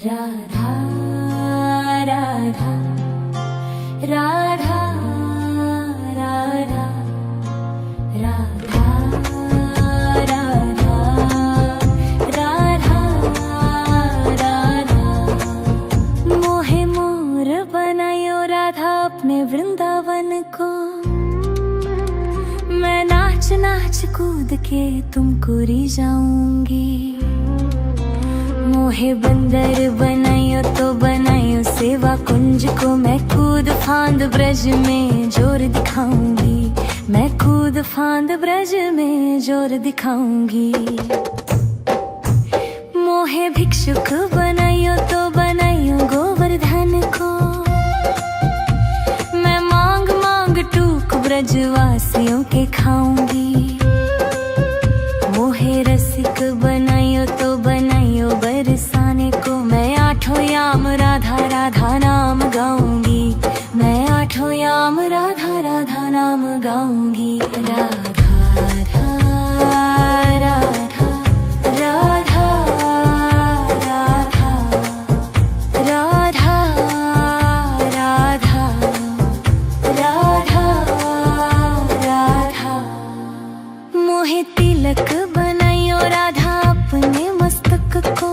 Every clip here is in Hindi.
राधा राधा राधा राधा राधा राधा राधा राधा मोहे मोर बनायो राधा अपने वृंदावन को। मैं नाच नाच कूद के तुमको रिझाऊंगी। मोहे बंदर बनायो तो बनायो सेवा कुंज को। मैं कूद फांद ब्रज में जोर दिखाऊंगी। मैं कूद फांद ब्रज में जोर दिखाऊंगी। मोहे भिक्षुक बनायो तो बनायो गोवर्धन को। मैं मांग मांग टूक ब्रजवासियों के खाऊंगी। मोहे रसिक बनायो तो बनायो बरसाने को। मैं आठों याम राधा राधा नाम गाऊंगी। मैं आठों याम राधा राधा नाम गाऊंगी। राधा राधा राधा राधा राधा राधा राधा राधा। मोहे तिलक बनायो राधा अपने मस्तक को।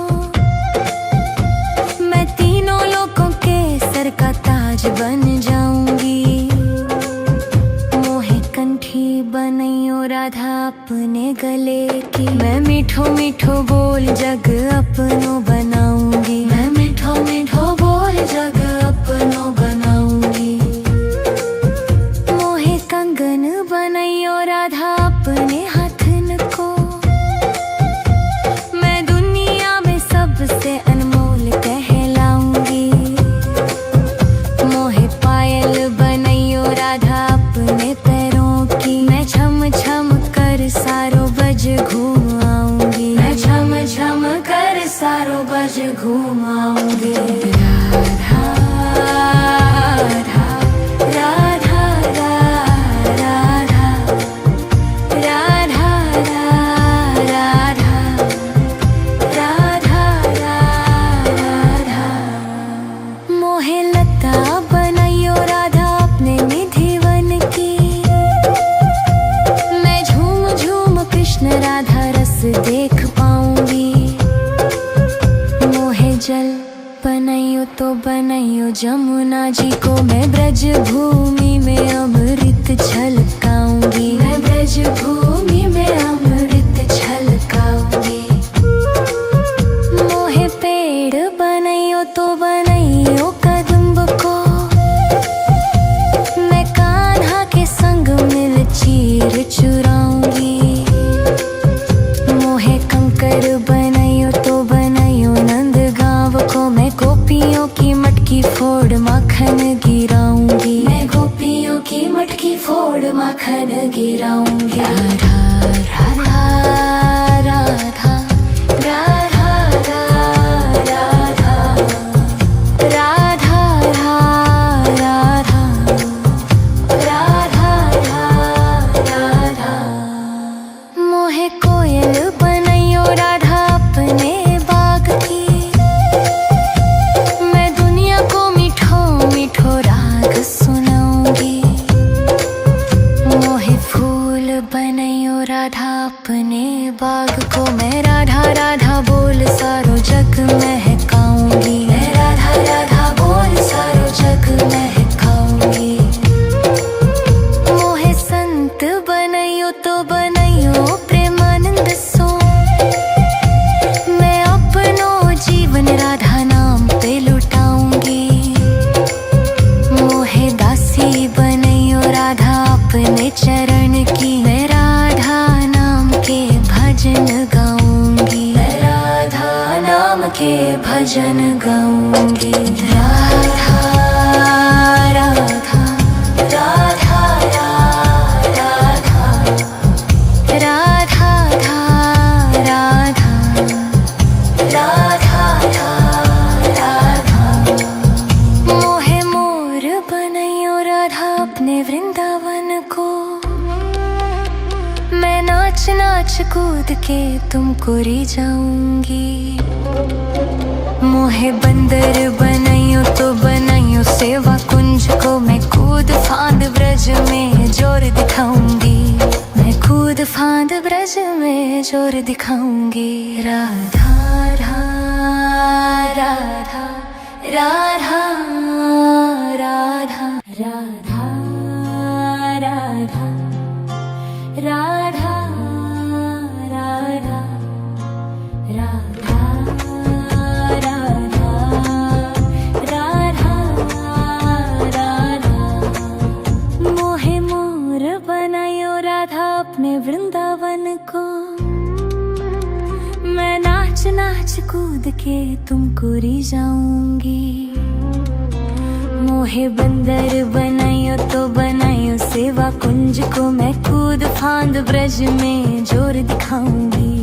मैं तीनों लोगों के सर का ताज बन जाऊंगी। मोहे कंठी बनायो राधा अपने गले की। मैं मीठो मीठो बोल जग अपनो बनाऊंगी। मैं मीठो मीठो बोल जग अपनो बनाऊंगी। मोहे कंगन बनायो राधा अपने हाथन को। मैं दुनिया में सबसे अनमोल कहलाऊंगी। मोहे पायल बनायो राधा अपने पैरों की। मैं छम छम कर सारो बज घूम आऊंगी। मैं छम छम कर सारो बज घूम आऊंगी। राधा राधा राधा राधा राधा राधा राधा राधा। मोहे लता बनायो राधा अपने निधि वन की। मैं झूम झूम कृष्ण राधा रस देख पाऊंगी। मोहे जल बनायो तो बनायो जमुना जी को। मैं ब्रज भूमि में अमृत छलकाऊंगी। मैं ब्रज भूमि में अमृत छलकाऊंगी। मोहे पेड़ बनायो तो बनायो कदम्ब को। मैं कान्हा के संग मिल चीर चुराऊंगी। मोहे कंकर बनायो तो बनायो नंद गांव को। मैं गोपियों की मटकी फोड़ माखन गिराऊंगी। मैं गोपियों की मटकी फोड़ माखन गिराऊंगी। राधा राधा राधा राधा राधा राधा राधा राधा राधा। मोहे कोयल बनायो राधा अपने बाग की। मैं दुनिया को मीठो मीठो राग सुनाऊंगी। मोहे फूल बनायो राधा अपने बाग को। मैं राधा राधा बोल सारो जग महकाऊंगी। मैं राधा राधा बोल सारो जग महकाऊंगी। मोहे संत बनायो तो बनायो प्रेमानंद सो। मैं अपनो जीवन राधा नाम पे लुटाऊंगी। मोहे दासी बनायो राधा अपने चरण की। मैं राधा नाम के भजन गाऊंगी। मैं राधा नाम के भजन गाऊंगी। राधा राधा राधा राधा राधा राधा राधा। मोहे मोर बनायो राधा अपने वृंदावन को। मैं नाच नाच कूद के तुमको रिझाऊंगी। मोहे बंदर बनाइयो तो बनाइयो सेवा कुंज को मैं कूद फांद ब्रज में जोर दिखाऊंगी, मैं कूद फांद ब्रज में जोर दिखाऊंगी। राधा राधा राधा राधा राधा राधा राधा राधा राधा राधा राधा राधा। मोहे मोर बनायो राधा अपने वृंदावन को, मैं नाच नाच कूद के तुमको रिझाऊंगी। मोहे बंदर बनायो तो बनायो सेवा कुंज को मैं कूद फांद ब्रज में जोर दिखाऊंगी,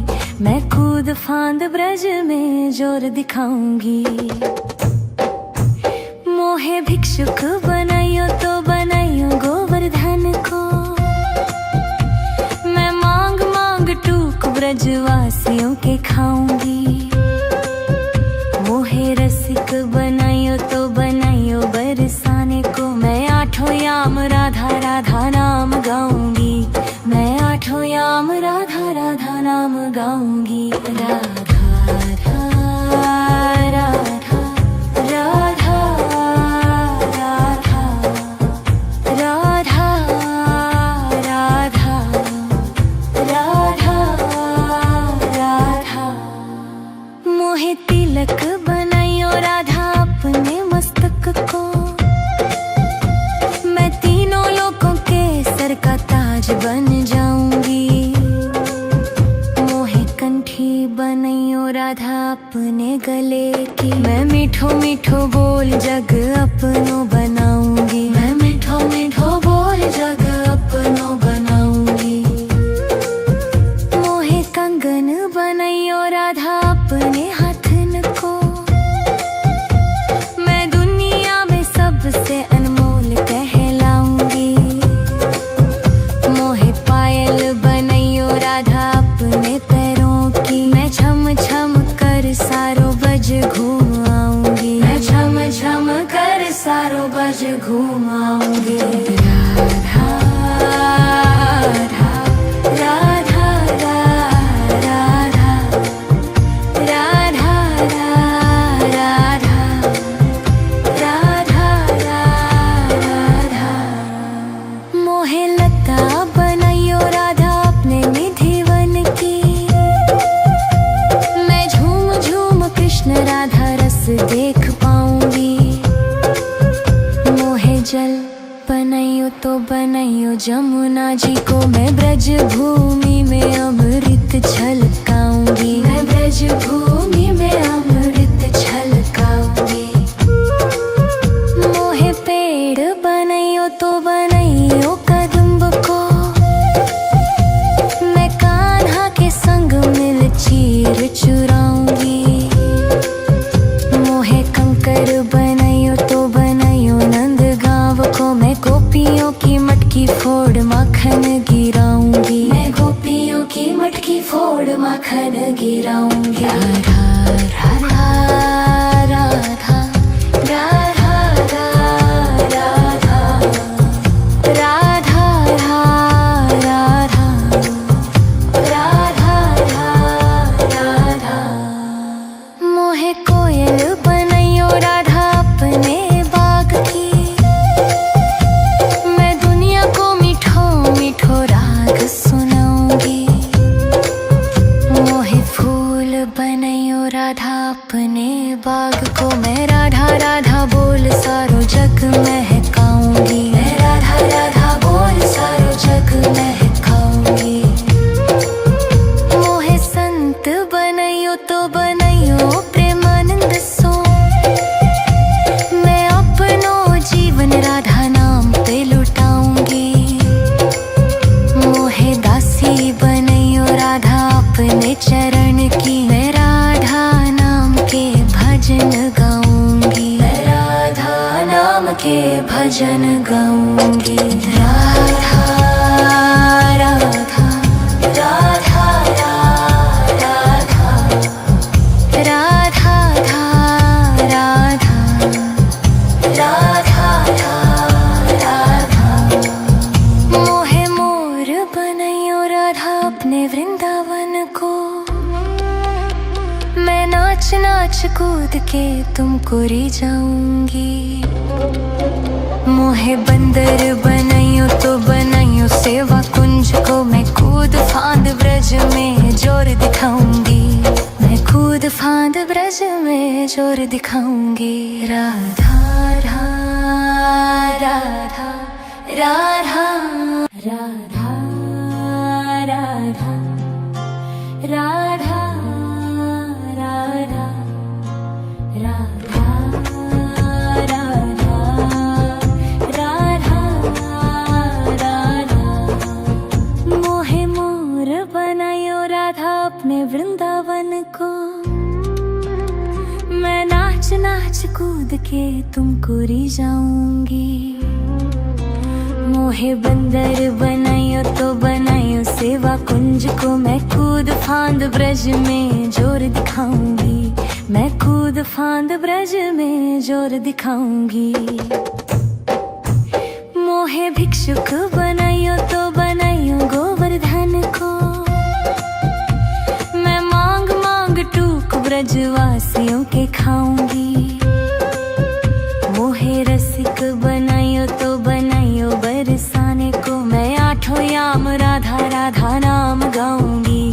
मैं कूद फांद ब्रज में जोर दिखाऊंगी। मोहे भिक्षुक बनायो तो बनायो गोवर्धन को, मैं मांग मांग टूक ब्रजवासियों के खाऊंगी। मोहे रसिक बनायो तो बनायो बरसाने को, मैं आठों याम राधा राधा नाम गाऊंगी, मैं आठों याम राधा राधा नाम गाऊंगी। राधा राधा राधा राधा राधा राधा राधा राधा। मोहे तिलक बनायो राधा अपने मस्तक को, मैं तीनों लोगों के सर का ताज बन जाऊंगी। मोहे कंठी बनायो राधा अपने गले की, मैं मीठो मीठो बोल जग अपनो बनाऊंगी, मैं मीठो मीठो बोल जग अपनो बनाऊंगी। मोहे कंगन बनायो राधा अपने हाथन को, मैं दुनिया में सबसे अनमोल कहलाऊंगी। मोहे पायल बनायो राधा अपने पैरों की, मैं छम छम कर सारो बज घूम आऊंगी, मैं छम छम कर सारो बज घूम आऊंगी। राधा राधा राधा राधा राधा राधा राधा। मोहे लता बनायो राधा अपने निधि वन की, मैं झूम झूम कृष्ण राधा रस देख पाऊंगी। मोहे जल बनायो तो बनायो जमुना जी को, मैं ब्रज भूमि में अमृत छलकाऊंगी, मैं ब्रज भूमि में अमृत छलकाऊंगी। मोहे पेड़ बनायो तो बनायो कदम्ब को, मैं कान्हा के संग मिल चीर चुराऊंगी। मोहे कंकर बनायो तो बनायो नंद गांव को, मैं गोपियों की मटकी फोड़ माखन गिराऊंगी, मैं गोपियों की मटकी फोड़ माखन गिराऊंगी। राधा राधा राधा राधा राधा राधा राधा राधा। मोहे कोयल बनायो राधा अपने बाग की, मैं दुनिया को मीठो मीठो राग सुनाऊंगी। मोहे फूल बनायो राधा अपने बाग को, मैं राधा राधा बोल सारो जग महकाऊंगी, मैं राधा राधा बोल सारो जग महकाऊंगी। मोहे संत बनायो तो बनायो प्रेमानंद सो, मैं अपनो जीवन राधा नाम पे लुटाऊंगी। मोहे दासी बनायो राधा अपने चरण की, मैं राधा नाम के भजन गाऊंगी, मैं राधा नाम के भजन गाऊंगी। राधा राधा राधा राधा राधा राधा कूद के तुमको री जाऊंगी। मोहे बंदर बनाइयो तो बनाइयो सेवा कुंज को, मैं कूद फांद ब्रज में जोर दिखाऊंगी। मैं कूद फांद ब्रज में जोर दिखाऊंगी। राधा राधा राधा राधा राधा राधा राधा राधा राधा राधा राधा। मोहे मोर बनायो राधा अपने वृंदावन को, मैं नाच नाच कूद के तुमको री जाऊंगी। मोहे बंदर बनायो तो बनायो सेवा कुंज को, मैं कूद फांद ब्रज में जोर दिखाऊंगी। मैं कूद फांद ब्रज में जोर दिखाऊंगी। मोहे भिक्षुक बनायो तो बनायो गोवर्धन को, मैं मांग मांग टूक ब्रजवासियों के खाऊंगी। मोहे रसिक बनायो तो बनायो बरसाने को, मैं आठों याम राधा राधा नाम गाऊंगी।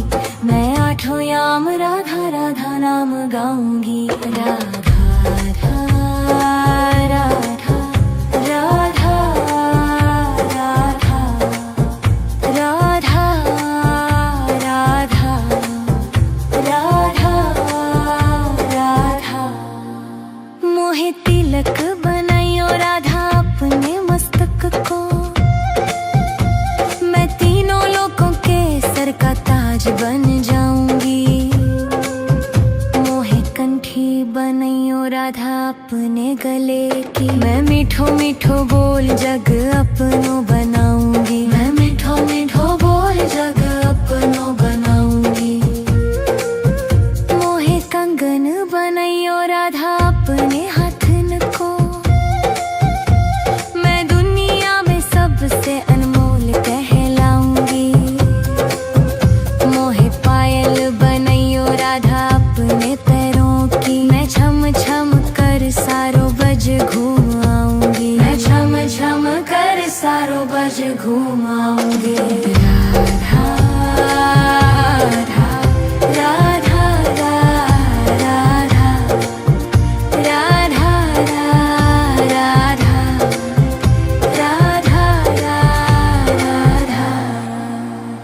मैं आठों याम राधा राधा नाम गाऊंगी। राधा राधा राधा राधा राधा राधा राधा राधा। मोहे तिलक बनायो राधा अपने मस्तक को, मैं तीनों लोगों के सर का ताज बन जाऊंगी। मोहे कंठी बनायो राधा अपने गले की, मैं मीठो मीठो बोल जग अपनो बनाऊंगी। मैं मीठो मीठो बोल जग अपनो बनाऊंगी। मोहे कंगन बनायो राधा अपने हाथन को, मैं दुनिया में सबसे अनमोल कहलाऊंगी। मोहे पायल बनायो राधा अपने पैरों की, मैं छम छम कर सारो बज घूम आऊंगी। मैं छम छम कर सारो बज घूम आऊंगी। राधा राधा राधा राधा राधा राधा राधा राधा।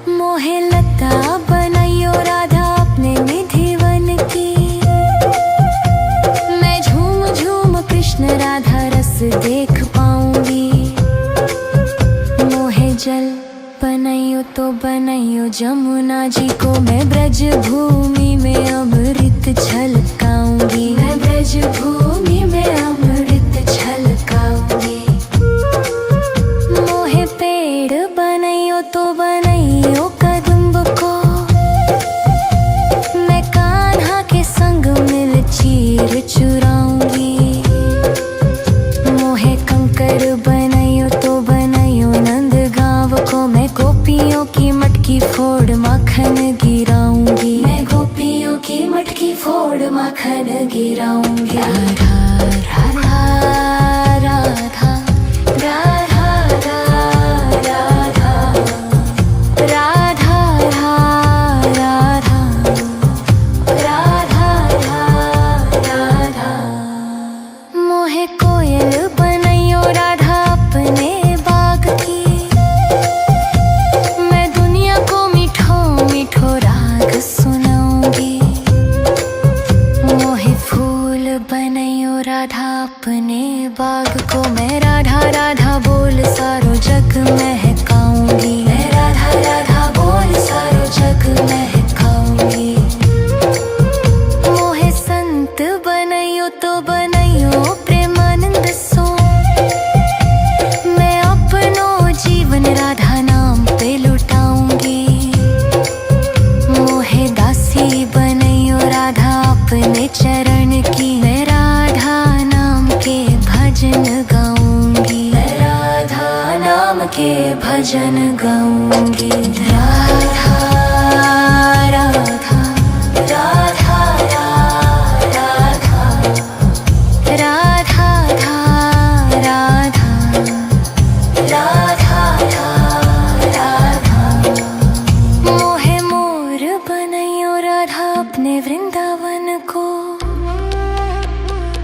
मोहे लता बनायो राधा अपने निधि वन की, मैं झूम झूम कृष्ण राधा रस देख पाऊंगी। मोहे जल बनायो तो बनायो जमुना जी को, मैं ब्रज भूमि में अमृत छलकाऊंगी। मैं ब्रज भूमि में अमृत छलकाऊंगी। मोहे पेड़ बनायो तो बनायो कदम्ब को, मैं कान्हा के संग मिल चीर चुराऊंगी। मोहे कंकर बनायो तो बनायो नंद गांव को, मैं गोपियों की मटकी फोड़ माखन गिराऊंगी। मैं गोपियों की मटकी फोड़ माखन गिराऊंगी। राधा राधा राधा राधा राधा राधा राधा राधा राधा। मोहे कोयल बनायो राधा अपने बाग की, मैं दुनिया को मीठो मीठो राग सुनाऊंगी। मोहे फूल बनायो राधा अपने बाग को, मैं राधा राधा बोल सारो जग महकाऊंगी। मैं राधा राधा बोल सारो जग महकाऊंगी। मोहे संत बनायो तो बनायो प्रेमानंद सो, मैं अपनो जीवन राधा नाम पे लुटाऊंगी। मोहे दासी बनायो राधा अपने चरण की, मैं राधा नाम के भजन गाऊंगी। मैं राधा नाम के भजन गाऊंगी। राधा राधा राधा राधा अपने वृंदावन को।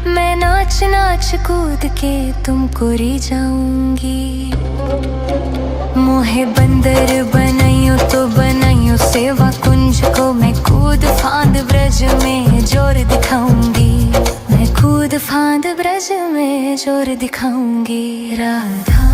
मैं नाच नाच कूद के तुमको री जाऊंगी। मोहे बंदर बनाइयो तो बनाइयो सेवा कुंज को। मैं कूद फांद ब्रज में जोर दिखाऊंगी। मैं कूद फांद ब्रज में जोर दिखाऊंगी। राधा